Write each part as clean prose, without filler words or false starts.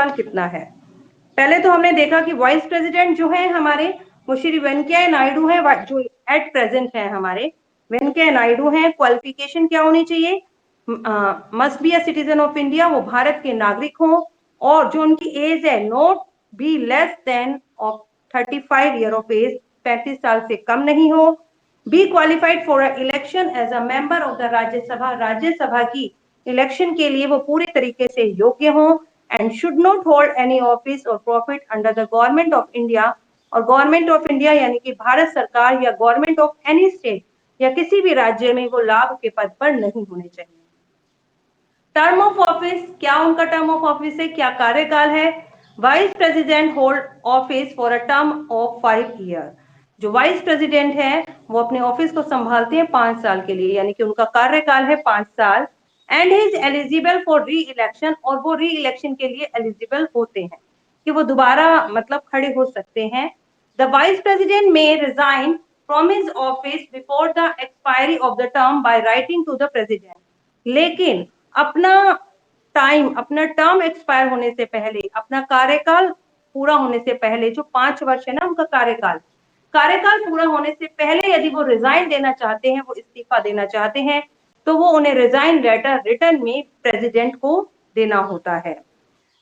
कार्यकाल कितना है। पहले तो हमने देखा कि वाइस प्रेसिडेंट जो है हमारे वो श्री वेंकैया नायडू है, जो एट प्रेजेंट है हमारे वेंकैया नायडू हैं। क्वालिफिकेशन क्या होनी चाहिए? Must be a citizen of India, वो भारत के नागरिक हों, और जो उनकी एज है not be less than of 35 year of age, 35 साल से कम नहीं हो। Be qualified for a election as a member of the Rajya Sabha, Rajya Sabha की इलेक्शन के लिए वो पूरे तरीके से योग्य हों। And should not hold any office or profit under the government of India, और गवर्नमेंट ऑफ इंडिया यानी कि भारत सरकार या गवर्नमेंट ऑफ एनी स्टेट या किसी भी राज्य में वो लाभ के पद पर नहीं होने चाहिए। टर्म ऑफ ऑफिस, क्या उनका टर्म ऑफ ऑफिस है, क्या कार्यकाल है? Vice president hold office for a term of 5 year. जो वाइस प्रेसिडेंट है वो अपने ऑफिस को संभालते हैं 5 साल के लिए, यानी कि उनका कार्यकाल है 5 साल। And he is eligible for री इलेक्शन, और वो री इलेक्शन के लिए एलिजिबल होते हैं कि वो दोबारा मतलब खड़े हो सकते हैं। The vice president may resign from his office before the expiry of the term by writing to the president, लेकिन अपना अपना टर्म एक्सपायर होने से पहले, अपना कार्यकाल पूरा होने से पहले, जो 5 वर्ष है ना उनका कार्यकाल पूरा होने से पहले यदि वो रिजाइन देना चाहते हैं, वो इस्तीफा देना चाहते हैं, तो वो उन्हें रिजाइन लेटर रिटर्न में प्रेसिडेंट को देना होता है।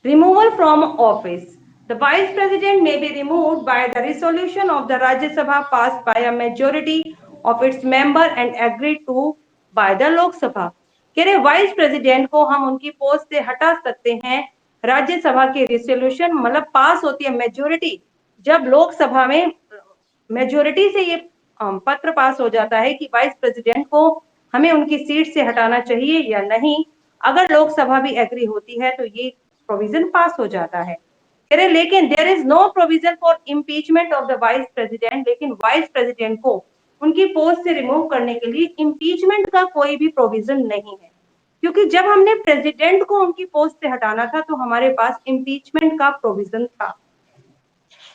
Removal from office, the vice president may be removed by the resolution of the Rajya Sabha passed by a majority of its member and agreed to by the Lok Sabha। कह रहे vice president को हम उनकी post से हटा सकते हैं राज्यसभा के रिसोल्यूशन, मतलब पास होती है मेजोरिटी, जब लोकसभा में मेजोरिटी से ये पत्र पास हो जाता है कि वाइस प्रेसिडेंट को हमें उनकी सीट से हटाना चाहिए या नहीं, अगर लोकसभा भी एग्री होती है तो ये प्रोविजन पास हो जाता है। कह रहे लेकिन there is no provision for impeachment of the vice president, लेकिन वाइस प्रेसिडेंट को उनकी पोस्ट से रिमूव करने के लिए इम्पीचमेंट का कोई भी प्रोविजन नहीं है, क्योंकि जब हमने प्रेसिडेंट को उनकी पोस्ट से हटाना था तो हमारे पास इम्पीचमेंट का प्रोविजन था।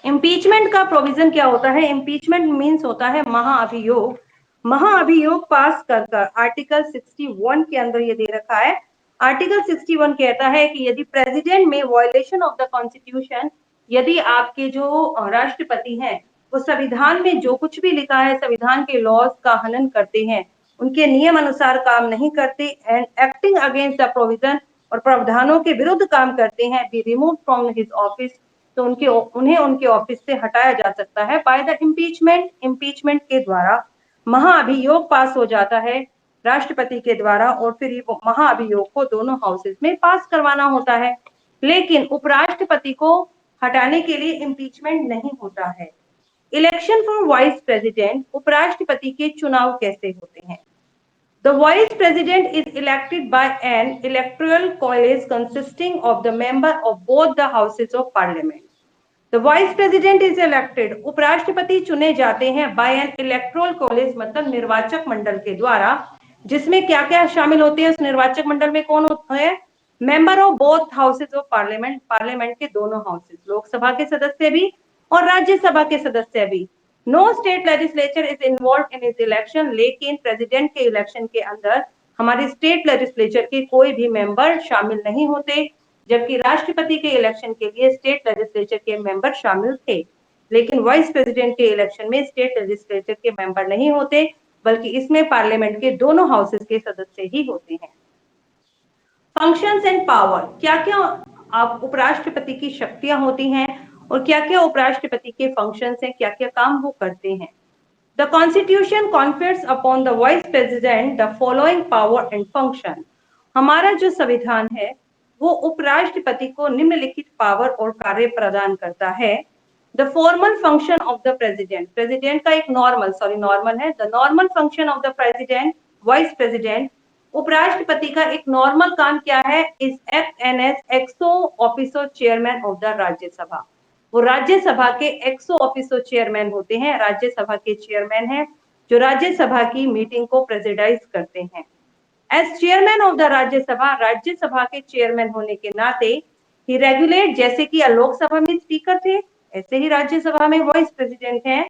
इम्पीचमेंट का प्रोविजन क्या होता है? इम्पीचमेंट मीन्स होता है महाअभियोग। महाअभियोग पास कर आर्टिकल 61 के अंदर ये दे रखा है। आर्टिकल 61 कहता है कि यदि प्रेसिडेंट में वायलेशन ऑफ द कॉन्स्टिट्यूशन, यदि आपके जो राष्ट्रपति हैं वो संविधान में जो कुछ भी लिखा है, संविधान के लॉज का हनन करते हैं, उनके नियम अनुसार काम नहीं करते, and acting against the provision, और प्रावधानों के विरुद्ध काम करते हैं, be remove from his office, तो उन्हें उनके ऑफिस से हटाया जा सकता है बाय द इम्पीचमेंट। इम्पीचमेंट के द्वारा महाअभियोग पास हो जाता है राष्ट्रपति के द्वारा, और फिर ये महाअभियोग को दोनों हाउसेस में पास करवाना होता है। लेकिन उपराष्ट्रपति को हटाने के लिए इम्पीचमेंट नहीं होता है। इलेक्शन फॉर वाइस प्रेसिडेंट, उपराष्ट्रपति के चुनाव कैसे होते हैं? The vice president is elected by an electoral college consisting of the member of both the houses of parliament. The vice president is elected, उपराष्ट्रपति चुने जाते हैं by an electoral college, मतलब निर्वाचक मंडल के द्वारा, जिसमें क्या क्या शामिल होते हैं? उस निर्वाचक मंडल में कौन होता है? Member of both houses of parliament, parliament के दोनों हाउसेज, लोकसभा के सदस्य भी और राज्यसभा के सदस्य भी। No state legislature is involve in इस इलेक्शन, लेकिन प्रेसिडेंट के इलेक्शन के अंदर हमारे स्टेट लेजिस्लेचर के कोई भी मेंबर शामिल नहीं होते, जबकि राष्ट्रपति के इलेक्शन के लिए स्टेट लेजिस्लेचर के मेंबर शामिल थे। लेकिन वाइस प्रेसिडेंट के इलेक्शन में स्टेट लेजिस्लेचर के मेंबर नहीं होते, बल्कि इसमें पार्लियामेंट के दोनों हाउसेस के सदस्य ही होते हैं। फंक्शंस एंड पावर, क्या क्या आप उपराष्ट्रपति की शक्तियां होती हैं और क्या क्या उपराष्ट्रपति के फंक्शंस हैं, क्या क्या काम वो करते हैं। The Constitution confers upon the Vice President the following power and function। हमारा जो संविधान है वो उपराष्ट्रपति को निम्नलिखित पावर और कार्य प्रदान करता है। The formal function of the President, president का एक नॉर्मल है। The normal function of the President, Vice President, उपराष्ट्रपति का एक नॉर्मल काम क्या है? Is act an as ex officio chairman of the Rajya Sabha, वो राज्यसभा के एक्सो ऑफिसो चेयरमैन होते हैं, राज्यसभा के चेयरमैन हैं जो राज्यसभा की मीटिंग को प्रेसिडाइज करते हैं। As chairman of the Rajya Sabha, Rajya Sabha के चेयरमैन होने के नाते ही रेगुलेट, जैसे कि लोकसभा में स्पीकर थे ऐसे ही राज्यसभा में वाइस प्रेसिडेंट हैं।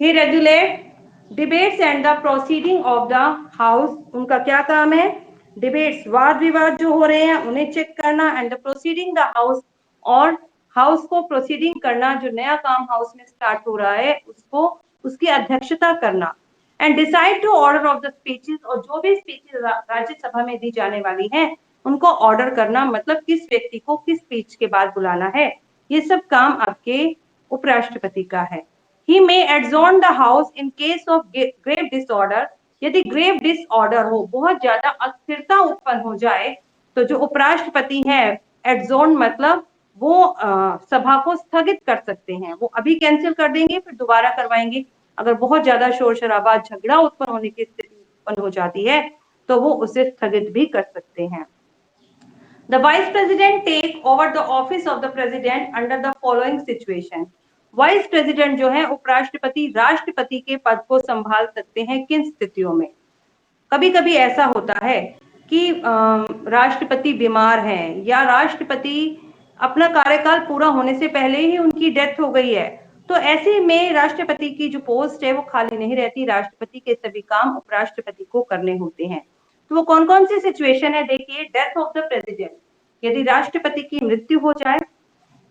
He regulate debates and the proceeding of the house, उनका क्या काम है? डिबेट्स, वाद विवाद जो हो रहे हैं उन्हें चेक करना, and the proceeding the house, और हाउस को प्रोसीडिंग करना, जो नया काम हाउस में स्टार्ट हो रहा है उसको उसकी अध्यक्षता करना, and decide to order of the speeches, और जो भी स्पीचेस राज्यसभा में दी जाने वाली हैं उनको ऑर्डर करना, मतलब किस व्यक्ति को किस स्पीच के बाद बुलाना है, ये सब काम आपके उपराष्ट्रपति का है। He may adjourn the house in case of grave disorder, यदि ग्रेव डिसऑर्डर हो, बहुत ज्यादा अस्थिरता उत्पन्न हो जाए, तो जो उपराष्ट्रपति है, एडजॉर्न मतलब वो सभा को स्थगित कर सकते हैं, वो अभी कैंसिल कर देंगे फिर दोबारा करवाएंगे। अगर बहुत ज्यादा शोर शराबा झगड़ा उत्पन्न होने की स्थिति उत्पन्न हो जाती है तो वो उसे स्थगित भी कर सकते हैं। The vice president take over the office of the president under the following situation. Vice president जो है उपराष्ट्रपति राष्ट्रपति के पद को संभाल सकते हैं किन स्थितियों में? कभी कभी ऐसा होता है कि राष्ट्रपति बीमार हैं या राष्ट्रपति अपना कार्यकाल पूरा होने से पहले ही उनकी डेथ हो गई है, तो ऐसे में राष्ट्रपति की जो पोस्ट है वो खाली नहीं रहती, राष्ट्रपति के सभी काम उपराष्ट्रपति को करने होते हैं। तो वो कौन कौन सी सिचुएशन है देखिए, डेथ ऑफ द प्रेसिडेंट, यदि राष्ट्रपति की मृत्यु हो जाए,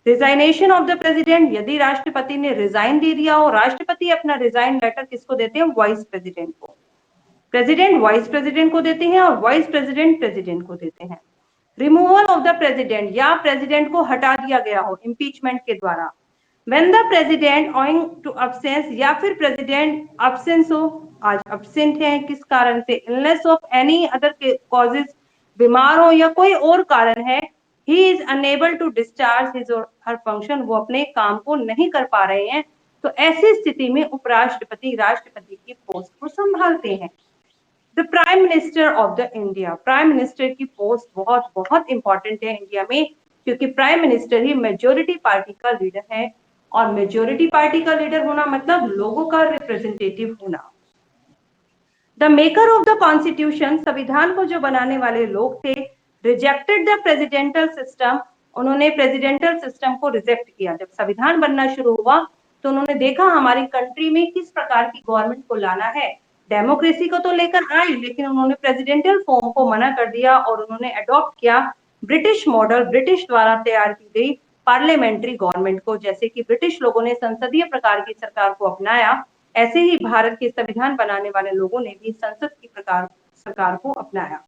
रिजाइनेशन ऑफ द प्रेसिडेंट, यदि राष्ट्रपति ने रिजाइन दे दिया हो, राष्ट्रपति अपना रिजाइन लेटर किसको देते हैं? वाइस प्रेसिडेंट को। प्रेसिडेंट वाइस प्रेसिडेंट को देते हैं और वाइस प्रेसिडेंट प्रेसिडेंट को देते हैं। रिमूवल ऑफ द प्रेसिडेंट, या प्रेसिडेंट को हटा दिया गया हो इम्पीचमेंट के द्वारा। When the president owing to absence, या फिर प्रेसिडेंट अब्सेंस हो, आज अब्सेंट है किस कारण से, illness of any other causes, बीमार हो या कोई और कारण है, he is unable to discharge his or her function, वो अपने काम को नहीं कर पा रहे हैं, तो ऐसी स्थिति में उपराष्ट्रपति राष्ट्रपति की पोस्ट को संभालते हैं। The prime minister of the India, prime minister की पोस्ट बहुत बहुत इंपॉर्टेंट है इंडिया में, क्योंकि प्राइम मिनिस्टर ही मेजोरिटी पार्टी का लीडर है, और मेजोरिटी पार्टी का लीडर होना मतलब लोगों का रिप्रेजेंटेटिव होना। The maker of the constitution, संविधान को जो बनाने वाले लोग थे, रिजेक्टेड द प्रेसिडेंटल सिस्टम, उन्होंने प्रेसिडेंटल सिस्टम को रिजेक्ट किया। जब संविधान बनना शुरू हुआ तो उन्होंने देखा हमारी कंट्री में किस प्रकार की गवर्नमेंट को लाना है, डेमोक्रेसी को तो लेकर आए लेकिन उन्होंने प्रेसिडेंटल फॉर्म को मना कर दिया और उन्होंने अडॉप्ट किया ब्रिटिश मॉडल, ब्रिटिश द्वारा तैयार की गई पार्लियामेंट्री गवर्नमेंट को। जैसे कि ब्रिटिश लोगों ने संसदीय प्रकार की सरकार को अपनाया, ऐसे ही भारत के संविधान बनाने वाले लोगों ने भी संसद की प्रकार सरकार को अपनाया।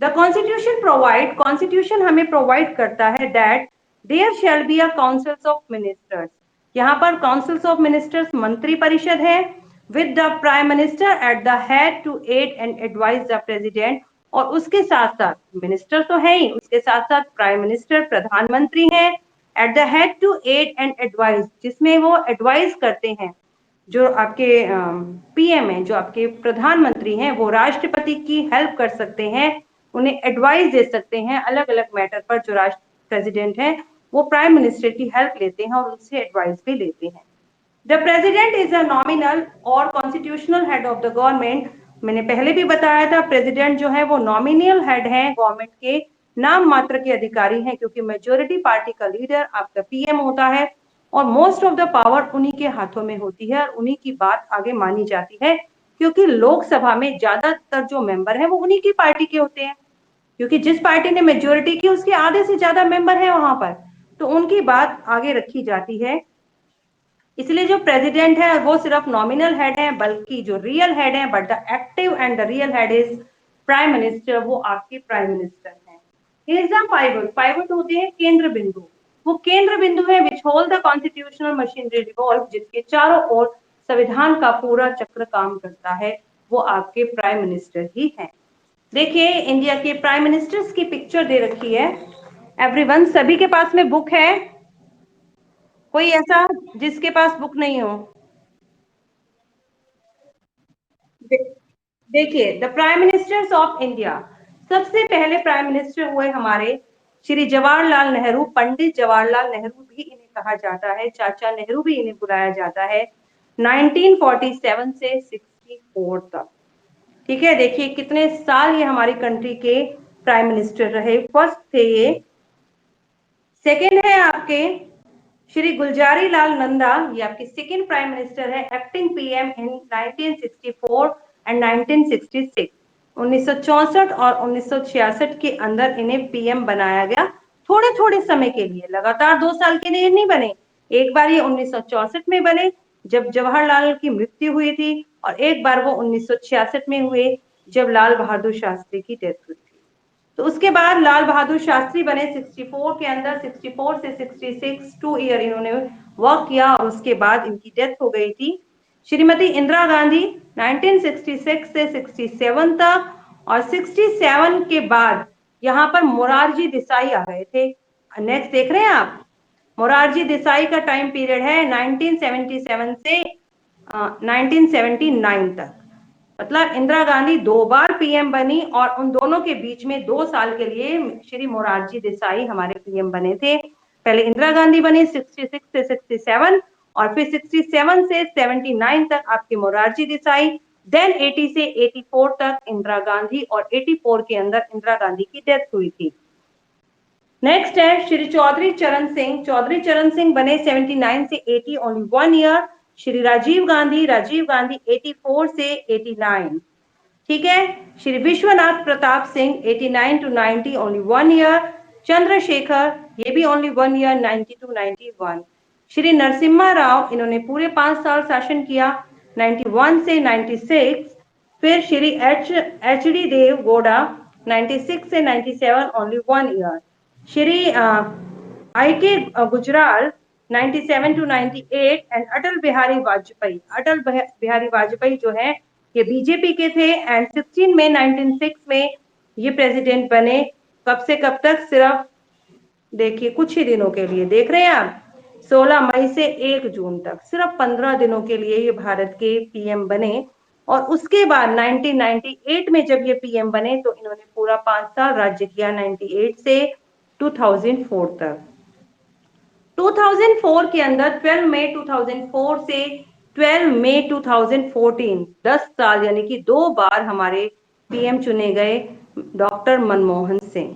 द कॉन्स्टिट्यूशन प्रोवाइड, कॉन्स्टिट्यूशन हमें प्रोवाइड करता है that there shall be a councils of ministers, यहाँ पर काउंसिल्स ऑफ मिनिस्टर्स मंत्री परिषद है, with the prime minister at the head to aid and advise the president, और उसके साथ साथ मिनिस्टर तो है ही, उसके साथ साथ प्राइम मिनिस्टर प्रधानमंत्री हैं, at the head to aid and advise, जिसमें वो एडवाइज करते हैं, जो आपके पीएम हैं, जो आपके प्रधानमंत्री हैं, वो राष्ट्रपति की हेल्प कर सकते हैं, उन्हें एडवाइस दे सकते हैं अलग अलग मैटर पर। जो राष्ट्र प्रेसिडेंट है वो प्राइम मिनिस्टर की हेल्प लेते हैं और उनसे एडवाइस भी लेते हैं। The president is a nominal or constitutional head of the government, मैंने पहले भी बताया था प्रेसिडेंट जो है वो नॉमिनल हेड है गवर्नमेंट के, नाम मात्र के अधिकारी हैं, क्योंकि मेजोरिटी पार्टी का लीडर आपका पीएम होता है और मोस्ट ऑफ द पावर उन्हीं के हाथों में होती है और उन्हीं की बात आगे मानी जाती है, क्योंकि लोकसभा में ज्यादातर जो मेंबर हैं वो उन्हीं की पार्टी के होते हैं, क्योंकि जिस पार्टी ने मेजोरिटी की उसके आधे से ज्यादा मेंबर हैं वहां पर, तो उनकी बात आगे रखी जाती है। इसलिए जो प्रेसिडेंट है वो सिर्फ नॉमिनल हेड है, बल्कि जो रियल हेड है, but the active and the real head is prime minister, वो आपके प्राइम मिनिस्टर है। Here is the pivot, pivot होते हैं केंद्र बिंदु, वो केंद्र बिंदु है which hold the constitutional machinery revolve, जिसके चारों ओर संविधान का पूरा चक्र काम करता है, वो आपके प्राइम मिनिस्टर ही हैं। देखिए इंडिया के प्राइम मिनिस्टर्स की पिक्चर दे रखी है एवरीवन, सभी के पास में बुक है, कोई ऐसा जिसके पास बुक नहीं हो? देखिए the prime ministers of India, सबसे पहले प्राइम मिनिस्टर हुए हमारे श्री जवाहरलाल नेहरू, पंडित जवाहरलाल नेहरू भी इन्हें कहा जाता है, चाचा नेहरू भी इन्हें बुलाया जाता है, 1947 से 64 तक। ठीक है, देखिए कितने साल ये हमारी कंट्री के प्राइम मिनिस्टर रहे। फर्स्ट थे ये। सेकेंड है आपके श्री गुलजारी लाल नंदा, ये आपकी सेकेंड प्राइम मिनिस्टर है, एक्टिंग पीएम इन 1964 एंड 1966। 1964 और 1966 के अंदर इन्हें पीएम बनाया गया, थोड़े थोड़े समय के लिए, लगातार 2 साल के लिए नहीं बने। एक बार ये 1964 में बने जब जवाहरलाल की मृत्यु हुई थी, और एक बार वो 1966 में हुए जब लाल बहादुर शास्त्री की डेथ हुई थी। तो उसके बाद लाल बहादुर शास्त्री बने 64 के अंदर, 64 से 66 2 ईयर इन्होंने वर्क किया, और उसके बाद इनकी डेथ हो गई थी। श्रीमती इंदिरा गांधी 1966 से 67 तक, और 67 के बाद यहाँ पर मोरारजी देसाई आ गए थे। नेक्स्ट देख रहे हैं आप, मोरारजी देसाई का टाइम पीरियड है 1977 से 1979 तक। मतलब इंदिरा गांधी 2 बार पीएम बनी, और उन दोनों के बीच में 2 साल के लिए श्री मोरारजी देसाई हमारे पीएम बने थे। पहले इंदिरा गांधी बनी 66 से 67, और फिर 67 से 79 तक आपके मोरारजी देसाई, देन 80 से 84 तक इंदिरा गांधी, और 84 के अंदर इंदिरा गांधी की डेथ हुई थी। नेक्स्ट है श्री चौधरी चरण सिंह। चौधरी चरण सिंह बने 79 से 80, ओनली 1 ईयर। श्री राजीव गांधी 84 से 89, ठीक है। Shri Vishwanath Pratap Singh 89 to 90, only 1 year. Chandrashekhar, ये भी only 1 year, 90 to 91। Shri Narasimha Rao, इन्होंने पूरे 5 साल शासन किया 91 से 96। फिर श्री एच डी देव गौड़ा 96 से 97, ओनली 1 ईयर। श्री आई के गुजराल 97 to 98, एंड अटल बिहारी वाजपेयी, अटल बिहारी वाजपेयी जो है ये बीजेपी के थे, एंड 16 मई 1906 में ये प्रेसिडेंट बने। कब से कब तक? सिर्फ देखिए कुछ ही दिनों के लिए, देख रहे हैं आप, 16 मई से 1 जून तक, सिर्फ 15 दिनों के लिए ये भारत के पीएम बने। और उसके बाद 1998 में जब ये पीएम बने तो इन्होंने पूरा 5 साल राज्य किया, 98 से 2004 तक। 2004 के अंदर 12 मई 2004 से 12 मई 2014, 10 साल यानी कि 2 बार हमारे पीएम चुने गए डॉक्टर मनमोहन सिंह।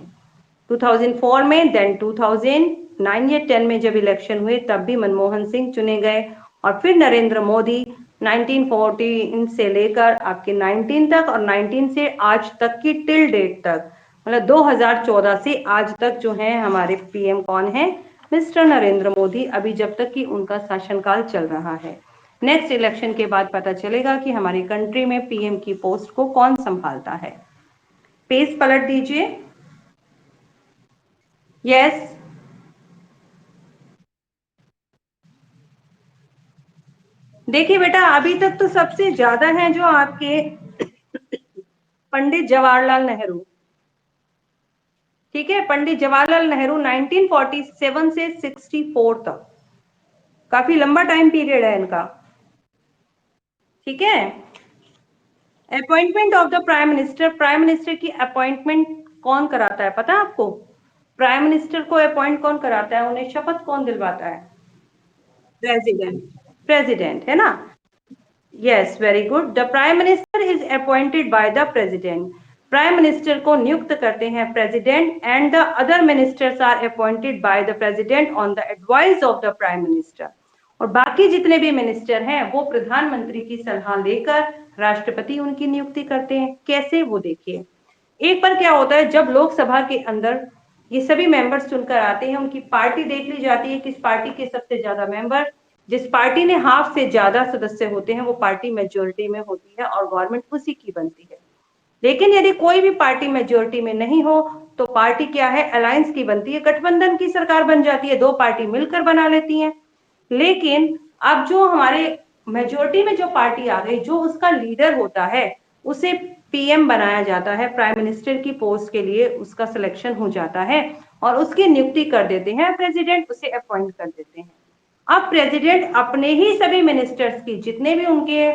2004 में, देन 2009 या 10 में जब इलेक्शन हुए तब भी मनमोहन सिंह चुने गए, और फिर नरेंद्र मोदी 1914 से लेकर आपके 19 तक, और 19 से आज तक की टिल डेट तक, मतलब 2014 से आज तक जो है हमारे पीएम कौन है? मिस्टर नरेंद्र मोदी, अभी जब तक कि उनका शासनकाल चल रहा है। नेक्स्ट इलेक्शन के बाद पता चलेगा कि हमारी कंट्री में पीएम की पोस्ट को कौन संभालता है। पेज पलट दीजिए। यस, देखिए बेटा, अभी तक तो सबसे ज्यादा है जो आपके पंडित जवाहरलाल नेहरू, ठीक है। पंडित जवाहरलाल नेहरू 1947 से 64 तक, काफी लंबा टाइम पीरियड है इनका, ठीक है। Appointment of the prime minister, prime minister की अपॉइंटमेंट कौन कराता है पता है आपको? प्राइम मिनिस्टर को अपॉइंट कौन कराता है, उन्हें शपथ कौन दिलवाता है? प्रेसिडेंट, प्रेसिडेंट है ना। Yes, very good. The prime minister is appointed by the president, prime minister को नियुक्त करते हैं president, and the other ministers are appointed by the president on the advice of the prime minister. और बाकी जितने भी मिनिस्टर हैं वो प्रधानमंत्री की सलाह लेकर राष्ट्रपति उनकी नियुक्ति करते हैं। कैसे, वो देखिए। एक बार क्या होता है, जब लोकसभा के अंदर ये सभी मेंबर्स चुनकर आते हैं, उनकी पार्टी देख ली जाती है, किस पार्टी के सबसे ज्यादा मेंबर, जिस पार्टी ने हाफ से ज्यादा सदस्य होते हैं वो पार्टी मेजोरिटी में होती है और गवर्नमेंट उसी की बनती है। लेकिन यदि कोई भी पार्टी मेजोरिटी में नहीं हो तो पार्टी क्या है, अलायंस की बनती है, गठबंधन की सरकार बन जाती है, 2 पार्टी मिलकर बना लेती हैं। लेकिन अब जो हमारे मेजोरिटी में जो पार्टी आ गई, जो उसका लीडर होता है उसे पीएम बनाया जाता है, प्राइम मिनिस्टर की पोस्ट के लिए उसका सिलेक्शन हो जाता है, और उसकी नियुक्ति कर देते हैं प्रेसिडेंट, उसे अपॉइंट कर देते हैं। अब प्रेसिडेंट अपने ही सभी मिनिस्टर्स की, जितने भी उनके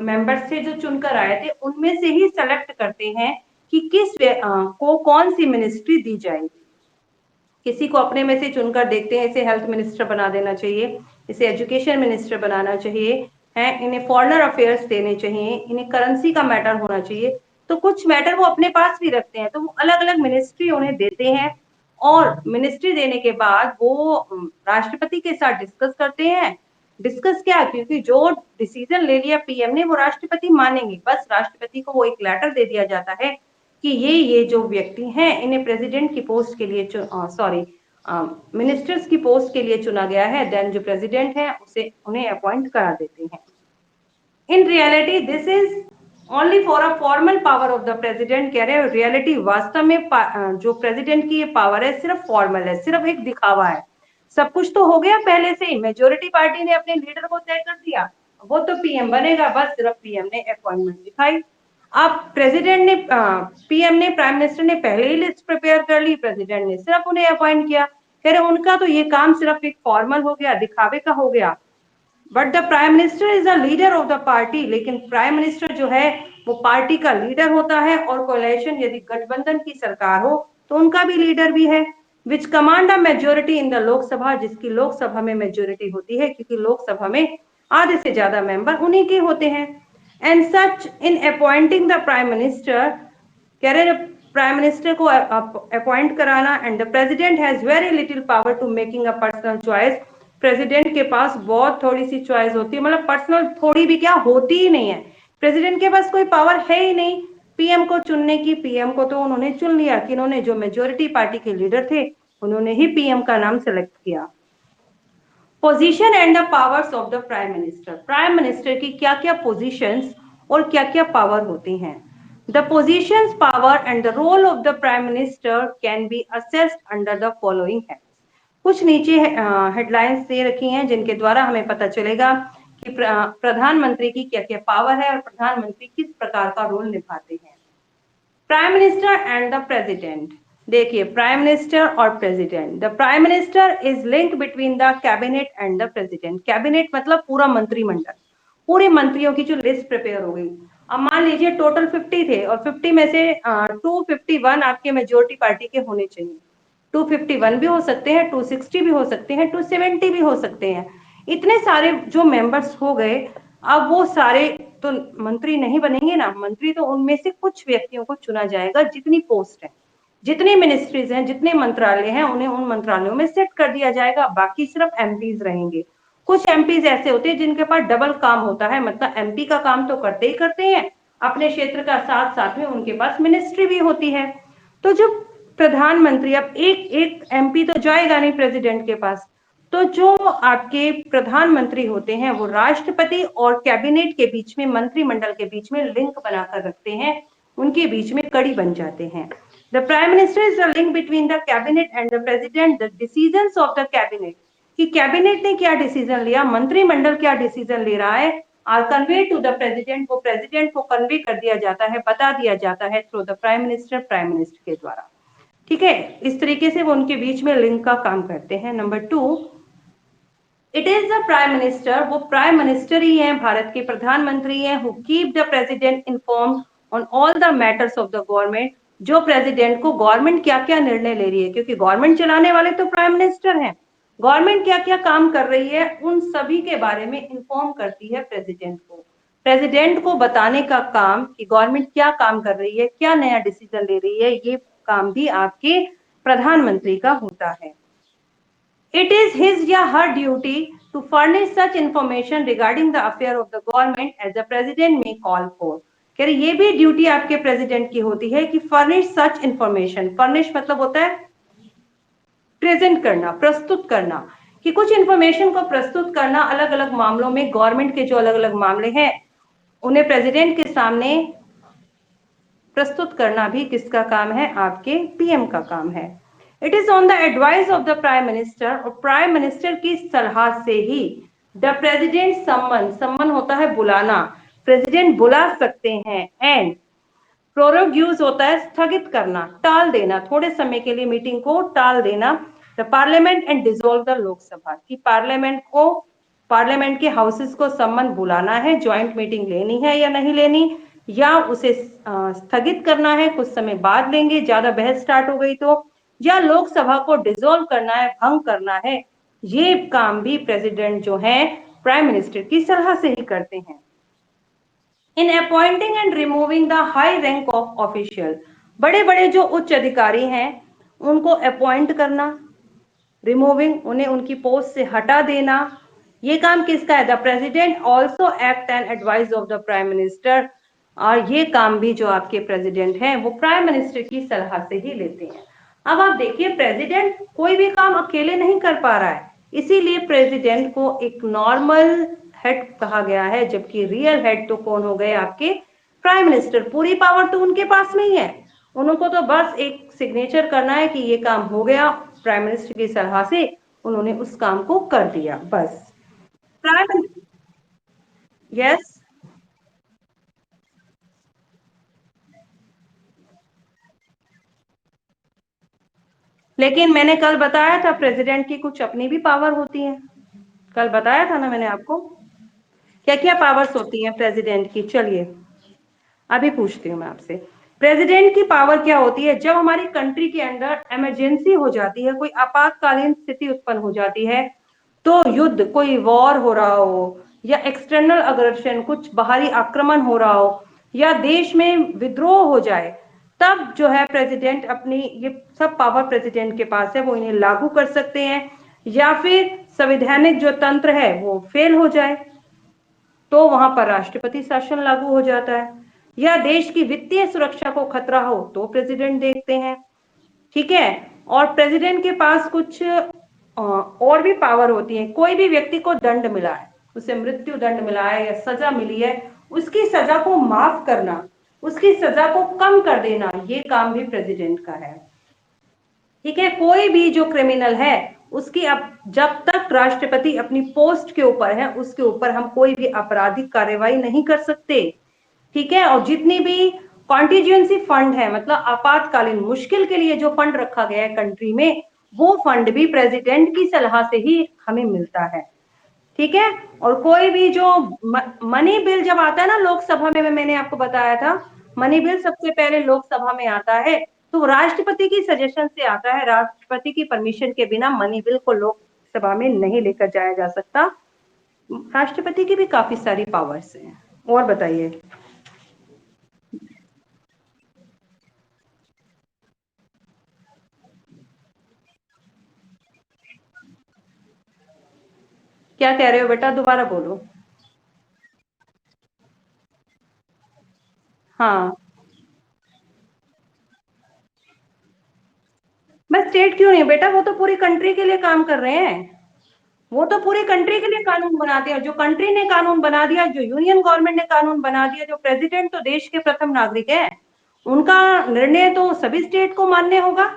मेंबर्स थे जो चुनकर आए थे, उनमें से ही सेलेक्ट करते हैं कि किस को कौन सी मिनिस्ट्री दी जाएगी। किसी को अपने में से चुनकर देखते हैं, इसे हेल्थ मिनिस्टर बना देना चाहिए, इसे एजुकेशन मिनिस्टर बनाना चाहिए, है इन्हें फॉरेनर अफेयर्स देने चाहिए, इन्हें करेंसी का मैटर होना चाहिए। तो कुछ मैटर वो अपने पास भी रखते हैं, तो वो अलग अलग मिनिस्ट्री उन्हें देते हैं, और मिनिस्ट्री देने के बाद वो राष्ट्रपति के साथ डिस्कस करते हैं। डिस्कस क्या, क्योंकि जो डिसीजन ले लिया पीएम ने वो राष्ट्रपति मानेंगे, बस राष्ट्रपति को वो एक लेटर दे दिया जाता है कि ये जो व्यक्ति हैं इन्हें प्रेसिडेंट की पोस्ट के लिए मिनिस्टर्स की पोस्ट के लिए चुना गया है, देन जो प्रेसिडेंट है उसे उन्हें अपॉइंट करा देते हैं। In reality this is only for a formal power of the president. कह रहे हैं रियलिटी वास्तव में जो प्रेसिडेंट की ये पावर है सिर्फ फॉर्मल है, सिर्फ एक दिखावा है। सब कुछ तो हो गया पहले से ही, मेजोरिटी पार्टी ने अपने लीडर को तय कर दिया, वो तो पीएम बनेगा, बस सिर्फ पीएम ने अपॉइंटमेंट दिखाई। अब प्रेसिडेंट ने पीएम ने प्राइम मिनिस्टर ने पहले ही लिस्ट प्रिपेयर कर ली, प्रेसिडेंट ने सिर्फ उन्हें अपॉइंट किया। कह रहे उनका तो ये काम सिर्फ एक फॉर्मल हो गया, दिखावे का हो गया। But the prime minister is the leader of the party, लेकिन प्राइम मिनिस्टर जो है वो पार्टी का लीडर होता है, और कोalition यदि गठबंधन की सरकार हो तो उनका भी लीडर भी है। विच command a majority in the Lok Sabha, जिसकी लोकसभा में मेजोरिटी होती है, क्योंकि लोकसभा में आधे से ज्यादा मेंबर उन्हीं के होते हैं। And such in appointing the prime minister, कह रहे प्राइम मिनिस्टर को अपॉइंट कराना, and the president has very little power to making a personal choice. President के पास बहुत थोड़ी सी चॉइस होती है, मतलब पर्सनल थोड़ी भी क्या होती ही नहीं है, प्रेसिडेंट के पास कोई पावर है ही नहीं पीएम को चुनने की। पीएम को तो उन्होंने चुन लिया कि उन्होंने जो मेजोरिटी पार्टी के लीडर थे उन्होंने ही पीएम का नाम सेलेक्ट किया। Position and the powers of the prime minister, prime minister की क्या क्या पोजीशंस और क्या क्या पावर होती हैं। The positions, power and the role of the prime minister can be assessed under the following है। कुछ नीचे हेडलाइंस दे रखी हैं जिनके द्वारा हमें पता चलेगा कि प्रधानमंत्री की क्या क्या पावर है और प्रधानमंत्री किस प्रकार का रोल निभाते हैं। Prime minister and the president, देखिए प्राइम मिनिस्टर और president. The prime minister is link between the cabinet and the president. Cabinet मतलब पूरा मंत्रिमंडल, पूरे मंत्रियों की जो लिस्ट प्रिपेयर हो गई। अब मान लीजिए टोटल 50 थे और 50 में से 251 आपके मेजोरिटी पार्टी के होने चाहिए। 251 भी हो सकते हैं, 260 भी हो सकते हैं, 270 भी हो सकते हैं। इतने सारे जो मेंबर्स हो गए, अब वो सारे तो मंत्री नहीं बनेंगे ना, मंत्री तो उनमें से कुछ व्यक्तियों को चुना जाएगा। जितनी पोस्ट है, जितनी मिनिस्ट्रीज हैं, जितने मंत्रालय हैं, उन्हें उन मंत्रालयों में सेट कर दिया जाएगा, बाकी सिर्फ एमपीज रहेंगे। कुछ एमपीज ऐसे होते हैं जिनके पास डबल काम होता है, मतलब एमपी का काम तो करते ही करते हैं अपने क्षेत्र का, साथ साथ में उनके पास मिनिस्ट्री भी होती है। तो जो प्रधानमंत्री, अब एक एमपी तो जाएगा नहीं प्रेसिडेंट के पास, तो जो आपके प्रधानमंत्री होते हैं वो राष्ट्रपति और कैबिनेट के बीच में, मंत्रिमंडल के बीच में लिंक बनाकर रखते हैं, उनके बीच में कड़ी बन जाते हैं। The prime minister is the link between the cabinet and the president. The decisions of the cabinet, कि कैबिनेट ने क्या डिसीजन लिया, मंत्रिमंडल क्या डिसीजन ले रहा है, are convey to the president, को प्रेसिडेंट को कन्वे कर दिया जाता है, बता दिया जाता है through the prime minister, prime minister के द्वारा। ठीक है, इस तरीके से वो उनके बीच में लिंक का काम करते हैं। Number 2, it is the prime minister, वो प्राइम मिनिस्टर ही है, भारत के प्रधानमंत्री हैं, who keep the president informed on all the matters of the government. जो प्रेसिडेंट को गवर्नमेंट क्या क्या निर्णय ले रही है, क्योंकि गवर्नमेंट चलाने वाले तो प्राइम मिनिस्टर हैं, गवर्नमेंट क्या क्या काम कर रही है उन सभी के बारे में इन्फॉर्म करती है प्रेसिडेंट को। प्रेसिडेंट को बताने का काम कि गवर्नमेंट क्या काम कर रही है, क्या नया डिसीजन ले रही है, ये काम भी आपके प्रधानमंत्री का होता है। It is his या her duty to furnish such information regarding the affair of the government as the president may call for। कह रहे ये भी ड्यूटी आपके प्रेसिडेंट की होती है कि furnish such information। furnish मतलब होता है प्रेजेंट करना, प्रस्तुत करना, कि कुछ इंफॉर्मेशन को प्रस्तुत करना अलग अलग मामलों में, गवर्नमेंट के जो अलग अलग मामले हैं उन्हें प्रेसिडेंट के सामने प्रस्तुत करना भी किसका काम है, आपके पीएम का काम है। It is on the advice of the prime minister, और प्राइम मिनिस्टर की सलाह से ही द प्रेसिडेंट सम्मन, सम्मन होता है बुलाना, प्रेसिडेंट बुला सकते हैं। एंड प्रोरोग्यूज होता है स्थगित करना, टाल देना, थोड़े समय के लिए मीटिंग को टाल देना। The parliament and dissolve the Lok Sabha, की पार्लियामेंट को, पार्लियामेंट के हाउसेस को सम्मन बुलाना है, ज्वाइंट मीटिंग लेनी है या नहीं लेनी, या उसे स्थगित करना है, कुछ समय बाद लेंगे, ज्यादा बहस स्टार्ट हो गई तो, या लोकसभा को डिसॉल्व करना है, भंग करना है। ये काम भी प्रेसिडेंट जो है प्राइम मिनिस्टर की सलाह से ही करते हैं। In appointing and removing the high rank of official, बड़े बड़े जो उच्च अधिकारी हैं उनको अपॉइंट करना, रिमूविंग उन्हें उनकी पोस्ट से हटा देना, ये काम किसका है, the president also act and advice of the prime minister. और ये काम भी जो आपके प्रेसिडेंट हैं वो प्राइम मिनिस्टर की सलाह से ही लेते हैं। अब आप देखिए, प्रेसिडेंट कोई भी काम अकेले नहीं कर पा रहा है, इसीलिए प्रेसिडेंट को एक नॉर्मल हेड कहा गया है, जबकि रियल हेड तो कौन हो गए, आपके प्राइम मिनिस्टर। पूरी पावर तो उनके पास में ही है, उनको तो बस एक सिग्नेचर करना है कि ये काम हो गया, प्राइम मिनिस्टर की सलाह से उन्होंने उस काम को कर दिया, बस। Prime, yes. लेकिन मैंने कल बताया था, प्रेसिडेंट की कुछ अपनी भी पावर होती है, कल बताया था ना मैंने आपको, क्या क्या पावर्स होती हैं प्रेसिडेंट की। चलिए अभी पूछती हूँ मैं आपसे, प्रेसिडेंट की पावर क्या होती है। जब हमारी कंट्री के अंदर इमरजेंसी हो जाती है, कोई आपातकालीन स्थिति उत्पन्न हो जाती है, तो युद्ध, कोई वॉर हो रहा हो, या एक्सटर्नल अग्रेशन, कुछ बाहरी आक्रमण हो रहा हो, या देश में विद्रोह हो जाए, तब जो है प्रेसिडेंट अपनी ये सब पावर प्रेसिडेंट के पास है, वो इन्हें लागू कर सकते हैं। या फिर संवैधानिक जो तंत्र है वो फेल हो जाए, तो वहां पर राष्ट्रपति शासन लागू हो जाता है। या देश की वित्तीय सुरक्षा को खतरा हो तो प्रेसिडेंट देखते हैं, ठीक है। और प्रेसिडेंट के पास कुछ और भी पावर होती है। कोई भी व्यक्ति को दंड मिला है, उसे मृत्यु दंड मिला है या सजा मिली है, उसकी सजा को माफ करना, उसकी सजा को कम कर देना, ये काम भी प्रेसिडेंट का है, ठीक है। कोई भी जो क्रिमिनल है उसकी, अब जब तक राष्ट्रपति अपनी पोस्ट के ऊपर है, उसके ऊपर हम कोई भी आपराधिक कार्रवाई नहीं कर सकते, ठीक है। और जितनी भी कॉन्टीजेंसी फंड है, मतलब आपातकालीन मुश्किल के लिए जो फंड रखा गया है कंट्री में, वो फंड भी प्रेसिडेंट की सलाह से ही हमें मिलता है, ठीक है। और कोई भी जो मनी बिल जब आता है ना लोकसभा में, मैंने आपको बताया था, मनी बिल सबसे पहले लोकसभा में आता है, तो राष्ट्रपति की सजेशन से आता है, राष्ट्रपति की परमिशन के बिना मनी बिल को लोकसभा में नहीं लेकर जाया जा सकता। राष्ट्रपति की भी काफी सारी पावर्स हैं। और बताइए। क्या कह रहे हो बेटा, दोबारा बोलो। हाँ, बस स्टेट क्यों नहीं बेटा, वो तो पूरी कंट्री के लिए काम कर रहे हैं, वो तो पूरी कंट्री के लिए कानून बनाते हैं। जो कंट्री ने कानून बना दिया, जो यूनियन गवर्नमेंट ने कानून बना दिया, जो प्रेसिडेंट तो देश के प्रथम नागरिक है, उनका निर्णय तो सभी स्टेट को मानने होगा।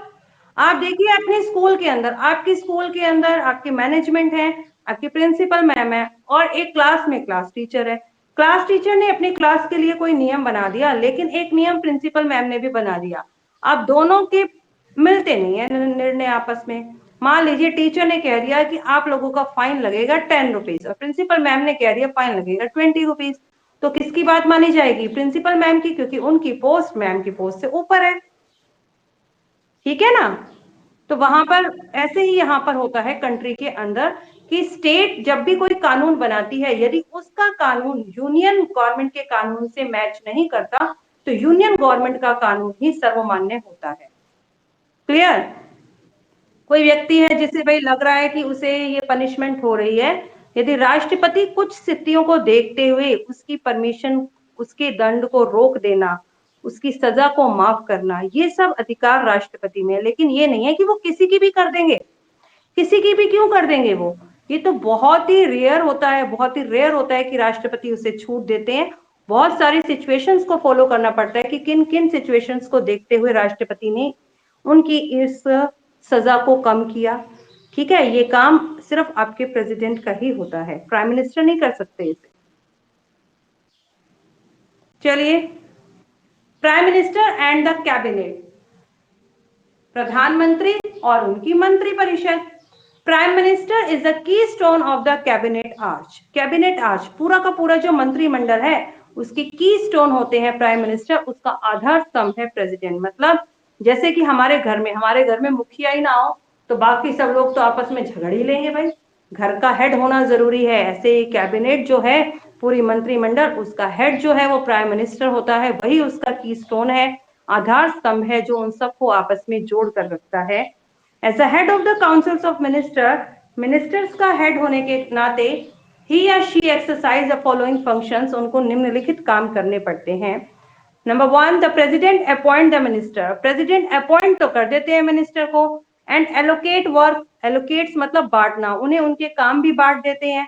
आप देखिए अपने स्कूल के अंदर, आपकी स्कूल के अंदर आपकी मैनेजमेंट है, आपकी प्रिंसिपल मैम है, और एक क्लास में क्लास टीचर है। क्लास टीचर ने अपनी क्लास के लिए कोई नियम बना दिया, लेकिन एक नियम प्रिंसिपल मैम ने भी बना दिया। अब दोनों के मिलते नहीं है निर्णय आपस में। मान लीजिए टीचर ने कह दिया कि आप लोगों का फाइन लगेगा 10 रुपीज, और प्रिंसिपल मैम ने कह दिया फाइन लगेगा 20 रुपीज, तो किसकी बात मानी जाएगी, प्रिंसिपल मैम की, क्योंकि उनकी पोस्ट मैम की पोस्ट से ऊपर है, ठीक है ना। तो वहां पर ऐसे ही यहाँ पर होता है कंट्री के अंदर, कि स्टेट जब भी कोई कानून बनाती है, यदि उसका कानून यूनियन गवर्नमेंट के कानून से मैच नहीं करता, तो यूनियन गवर्नमेंट का कानून ही सर्वमान्य होता है। क्लियर। कोई व्यक्ति है जिसे भाई लग रहा है कि उसे ये पनिशमेंट हो रही है, यदि राष्ट्रपति कुछ स्थितियों को देखते हुए उसकी परमिशन, उसके दंड को रोक देना, उसकी सजा को माफ करना, ये सब अधिकार राष्ट्रपति में है। लेकिन ये नहीं है कि वो किसी की भी कर देंगे, किसी की भी क्यों कर देंगे वो, ये तो बहुत ही रेयर होता है, बहुत ही रेयर होता है कि राष्ट्रपति उसे छूट देते हैं। बहुत सारी सिचुएशंस को फॉलो करना पड़ता है कि किन किन सिचुएशंस को देखते हुए राष्ट्रपति ने उनकी इस सजा को कम किया, ठीक है। ये काम सिर्फ आपके प्रेसिडेंट का ही होता है, प्राइम मिनिस्टर नहीं कर सकते इसे। चलिए, prime minister and the cabinet, प्रधानमंत्री और उनकी मंत्रिपरिषद। Prime minister is the key stone of the cabinet arch. Cabinet arch, पूरा का पूरा जो मंत्रिमंडल है उसकी की स्टोन होते हैं प्राइम मिनिस्टर, उसका आधार स्तंभ है प्रेसिडेंट। मतलब जैसे कि हमारे घर में मुखिया ही ना हो तो बाकी सब लोग तो आपस में झगड़ ही लेंगे भाई, घर का हेड होना जरूरी है। ऐसे ही कैबिनेट जो है, पूरी मंत्रिमंडल, उसका हेड जो है वो प्राइम मिनिस्टर होता है, वही उसका की स्टोन है, आधार स्तंभ है, जो उन सबको आपस में जोड़ कर रखता है। As a head of the councils of minister, ministers का हेड होने के नाते ही या she exercise the following functions, उनको निम्नलिखित काम करने पड़ते हैं। Number 1, the president appoint the minister, president appoint तो कर देते हैं मिनिस्टर को, एंड एलोकेट वर्क, एलोकेट्स मतलब बांटना, उन्हें उनके काम भी बांट देते हैं।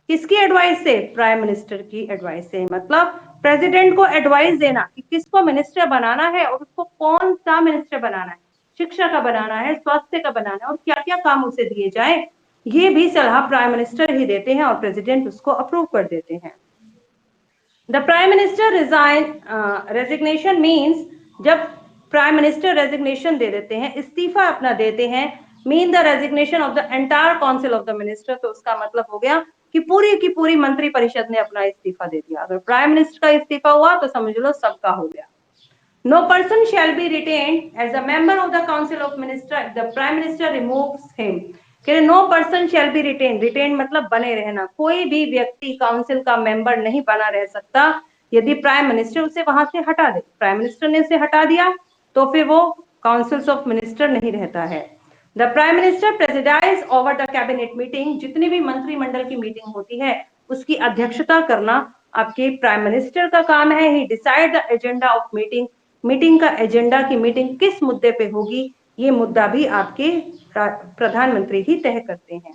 किसकी एडवाइस से? प्राइम मिनिस्टर की एडवाइस से। मतलब प्रेसिडेंट को एडवाइस देना कि किसको मिनिस्टर बनाना है और उसको कौन सा मिनिस्टर बनाना है, शिक्षा का बनाना है, स्वास्थ्य का बनाना है, और क्या क्या काम उसे दिए जाए, ये भी सलाह प्राइम मिनिस्टर ही देते हैं और प्रेसिडेंट उसको अप्रूव कर देते हैं। The prime minister resignation means, जब प्राइम मिनिस्टर रेजिग्नेशन दे देते हैं, इस्तीफा अपना देते हैं, mean the resignation of the entire council of the minister, तो उसका मतलब हो गया कि पूरी की पूरी मंत्री परिषद ने अपना इस्तीफा दे दिया। अगर प्राइम मिनिस्टर का इस्तीफा हुआ तो समझ लो सबका हो गया। No person shall be retained as a member of the council of minister, the prime minister removes him. No person shall be retain, retain मतलब बने रहना, कोई भी व्यक्ति काउंसिल का मेंबर नहीं बना रह सकता यदि प्राइम मिनिस्टर उसे वहां से हटा दे। प्राइम मिनिस्टर ने उसे हटा दिया तो फिर वो काउंसिल्स ऑफ मिनिस्टर नहीं रहता है। The prime minister presides over the cabinet meeting, जितनी भी मंत्रिमंडल की मीटिंग होती है उसकी अध्यक्षता करना आपके प्राइम मिनिस्टर का काम है। He decide the agenda of meeting, meeting का एजेंडा की मीटिंग किस मुद्दे पे होगी ये मुद्दा भी आपके प्रधानमंत्री ही तय करते हैं।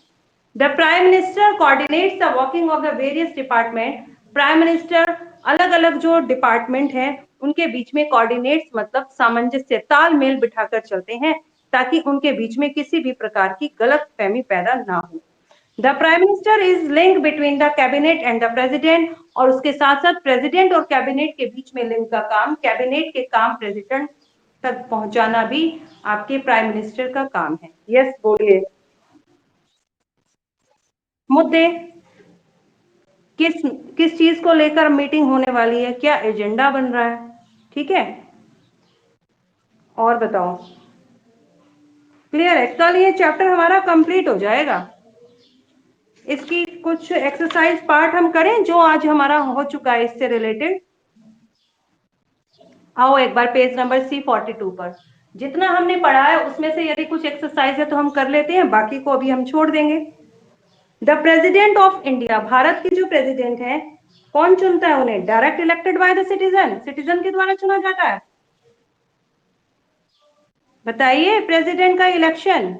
The prime minister coordinates the working of the various department, prime minister अलग अलग जो डिपार्टमेंट हैं उनके बीच में कोऑर्डिनेट्स मतलब सामंजस्य, तालमेल बिठाकर चलते हैं ताकि उनके बीच में किसी भी प्रकार की गलतफहमी पैदा ना हो। The prime minister is link between the cabinet and the president, और उसके साथ साथ प्रेसिडेंट और कैबिनेट के बीच में लिंक का काम, कैबिनेट के काम प्रेसिडेंट तक पहुंचाना भी आपके प्राइम मिनिस्टर का काम है। यस बोलिए। मुद्दे, किस किस चीज को लेकर मीटिंग होने वाली है, क्या एजेंडा बन रहा है, ठीक है। और बताओ, क्लियर है? कल ये चैप्टर हमारा कंप्लीट हो जाएगा। इसकी कुछ एक्सरसाइज पार्ट हम करें जो आज हमारा हो चुका है इससे रिलेटेड। आओ एक बार पेज नंबर C42 पर, जितना हमने पढ़ा है उसमें से यदि कुछ एक्सरसाइज है तो हम कर लेते हैं, बाकी को अभी हम छोड़ देंगे। The president of India, Bharat के जो प्रेसिडेंट है कौन चुनता है उन्हें? Direct elected by the citizen, citizen के द्वारा चुना जाता है। बताइए, प्रेसिडेंट का इलेक्शन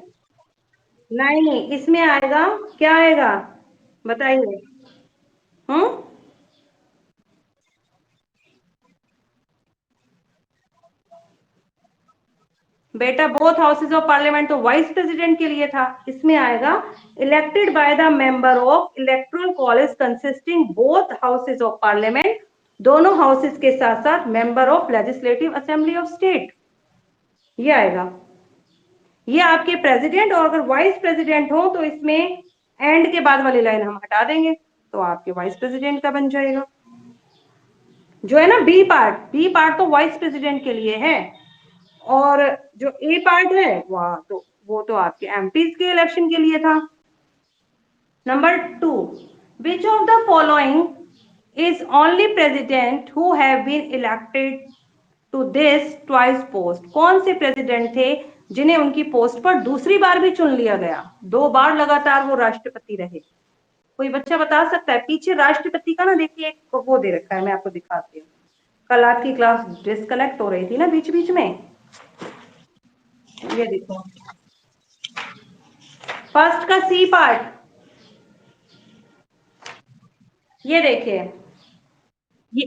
नहीं, इसमें आएगा, क्या आएगा बताइए। हम्म, बेटा बोथ हाउसेज ऑफ पार्लियामेंट तो वाइस प्रेसिडेंट के लिए था, इसमें आएगा elected by the member of electoral college consisting both houses of parliament, दोनों हाउसेज के साथ साथ member of legislative assembly of state, ये आएगा। ये आपके प्रेसिडेंट, और अगर वाइस प्रेसिडेंट हो तो इसमें एंड के बाद वाली लाइन हम हटा देंगे तो आपके वाइस प्रेसिडेंट का बन जाएगा। जो है ना बी पार्ट, बी पार्ट तो वाइस प्रेसिडेंट के लिए है, और जो ए पार्ट है वो तो आपके एमपीज के इलेक्शन के लिए था। Number 2, which of the following is only president who have been elected to this twice post, कौन से प्रेसिडेंट थे जिन्हें उनकी पोस्ट पर दूसरी बार भी चुन लिया गया, 2 बार लगातार वो राष्ट्रपति रहे। कोई बच्चा बता सकता है? पीछे राष्ट्रपति का ना देखिए एक वो दे रखा है, मैं आपको दिखाती हूँ। कल आपकी क्लास डिस्कनेक्ट हो रही थी ना बीच बीच में, ये देखो फर्स्ट का सी पार्ट, ये देखिए, ये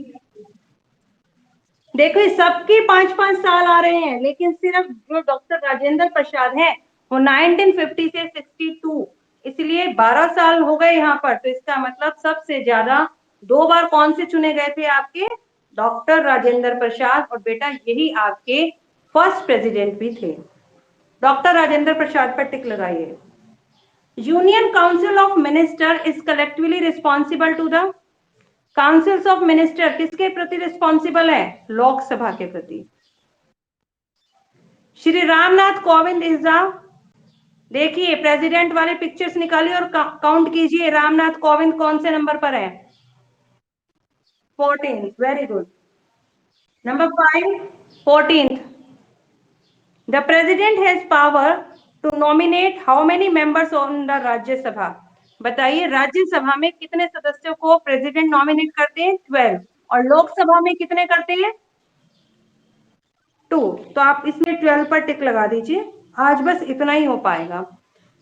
देखो सबके 5-5 साल आ रहे हैं, लेकिन सिर्फ जो डॉक्टर राजेंद्र प्रसाद है वो 1950 से 62, इसलिए 12 साल हो गए यहाँ पर। तो इसका मतलब सबसे ज्यादा 2 बार कौन से चुने गए थे? आपके डॉक्टर राजेंद्र प्रसाद, और बेटा यही आपके फर्स्ट प्रेसिडेंट भी थे। डॉक्टर राजेंद्र प्रसाद पर टिक लगाइए। Union council of minister is collectively responsible to the, councils of minister किसके प्रति रिस्पॉन्सिबल है? लोकसभा के प्रति। श्री रामनाथ कोविंद इज द, देखिए प्रेसिडेंट वाले पिक्चर्स निकालिए और काउंट कीजिए, रामनाथ कोविंद कौन से नंबर पर है? 14, very good. Number 5, 14th, the president has power to nominate how many members on the Rajya Sabha, बताइए राज्यसभा में कितने सदस्यों को प्रेसिडेंट नॉमिनेट करते हैं? 12, और लोकसभा में कितने करते हैं? 2। तो आप इसमें 12 पर टिक लगा दीजिए। आज बस इतना ही हो पाएगा।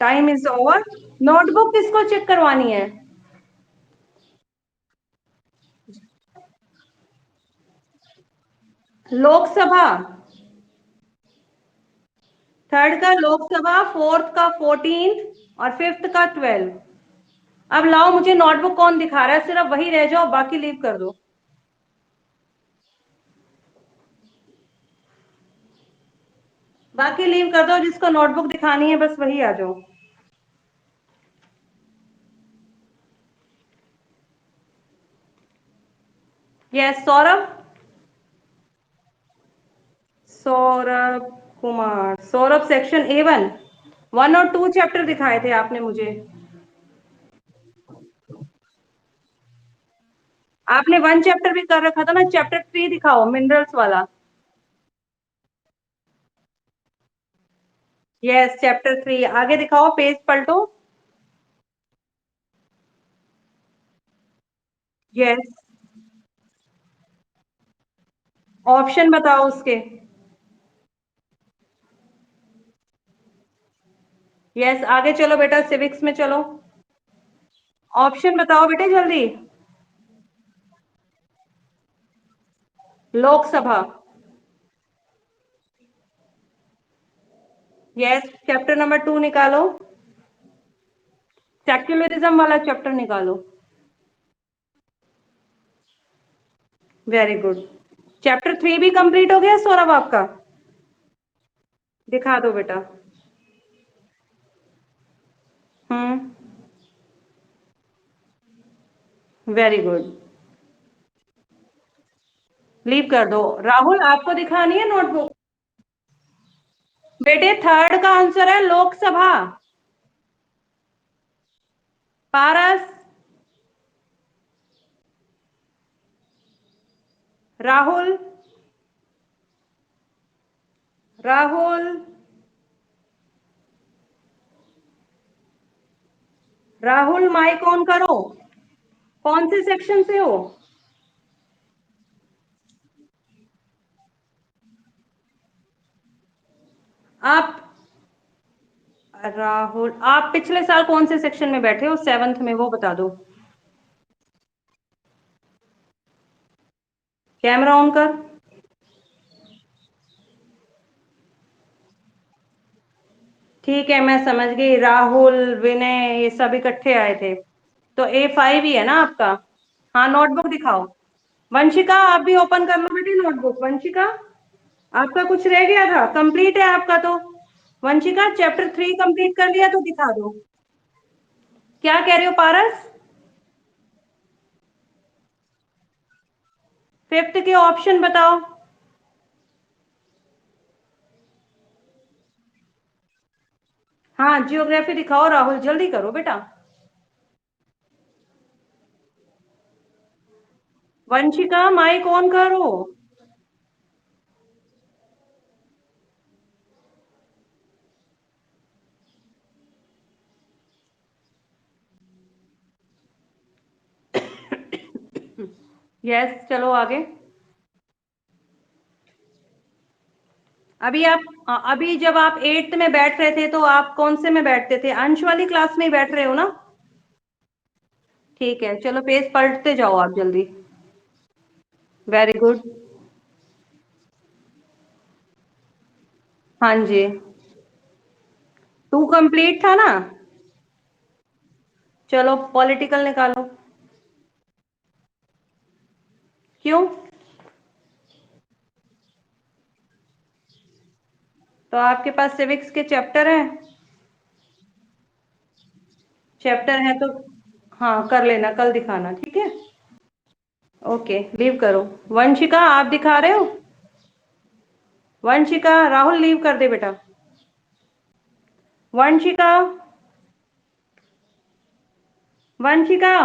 Time is over. नोटबुक किसको चेक करवानी है? लोकसभा, थर्ड का लोकसभा, फोर्थ का 14 और फिफ्थ का 12। अब लाओ, मुझे नोटबुक कौन दिखा रहा है, सिर्फ वही रह जाओ, बाकी लीव कर दो। बाकी लीव कर दो, जिसको नोटबुक दिखानी है बस वही आ जाओ। Yes, Saurabh. Saurabh Kumar, Saurabh section A1। 1 और 2 चैप्टर दिखाए थे आपने मुझे। आपने 1 चैप्टर भी कर रखा था ना, चैप्टर 3 दिखाओ, मिनरल्स वाला। यस, चैप्टर 3 आगे दिखाओ, पेज पलटो। यस, ऑप्शन बताओ उसके। यस, आगे चलो बेटा, सिविक्स में चलो। ऑप्शन बताओ बेटे जल्दी। लोकसभा। यस, चैप्टर नंबर 2 निकालो। सेक्युलरिज्म वाला चैप्टर निकालो। Very good. चैप्टर 3 भी कंप्लीट हो गया सौरभ आपका? दिखा दो बेटा। हम्म। Very good. लीव कर दो। राहुल, आपको दिखानी है नोटबुक? बेटे, थर्ड का आंसर है लोकसभा। पारस, राहुल, राहुल, राहुल, माइक ऑन करो। कौन से सेक्शन से हो? आप, राहुल, आप पिछले साल कौन से सेक्शन में बैठे हो, 7th में, वो बता दो। कैमरा ऑन कर। ठीक है, मैं समझ गई। राहुल, विनय, ये सब इकट्ठे आए थे। तो A5 ही है ना आपका? हाँ, नोटबुक दिखाओ। वंशिका, आप भी ओपन कर लो बेटी नोटबुक। वंशिका, आपका कुछ रह गया था? कंप्लीट है आपका तो। वंशिका, चैप्टर 3 कंप्लीट कर लिया तो दिखा दो। क्या कह रहे हो पारस? फिफ्थ के ऑप्शन बताओ। हाँ, जियोग्राफी दिखाओ राहुल, जल्दी करो बेटा। वंशिका, माइक ऑन करो। यस, चलो आगे। अभी जब आप 8th में बैठ रहे थे तो आप कौन से में बैठते थे? अंश वाली क्लास में ही बैठ रहे हो ना? ठीक है, चलो पेज पलटते जाओ आप जल्दी। Very good. हाँ जी। 2 कंप्लीट था ना? चलो पॉलिटिकल निकालो। क्यों? तो आपके पास सिविक्स के चैप्टर हैं? चैप्टर है तो हाँ, कर लेना, कल दिखाना, ठीक है। ओके, लीव करो। वंशिका, आप दिखा रहे हो? वंशिका, राहुल लीव कर दे बेटा। वंशिका, वंशिका,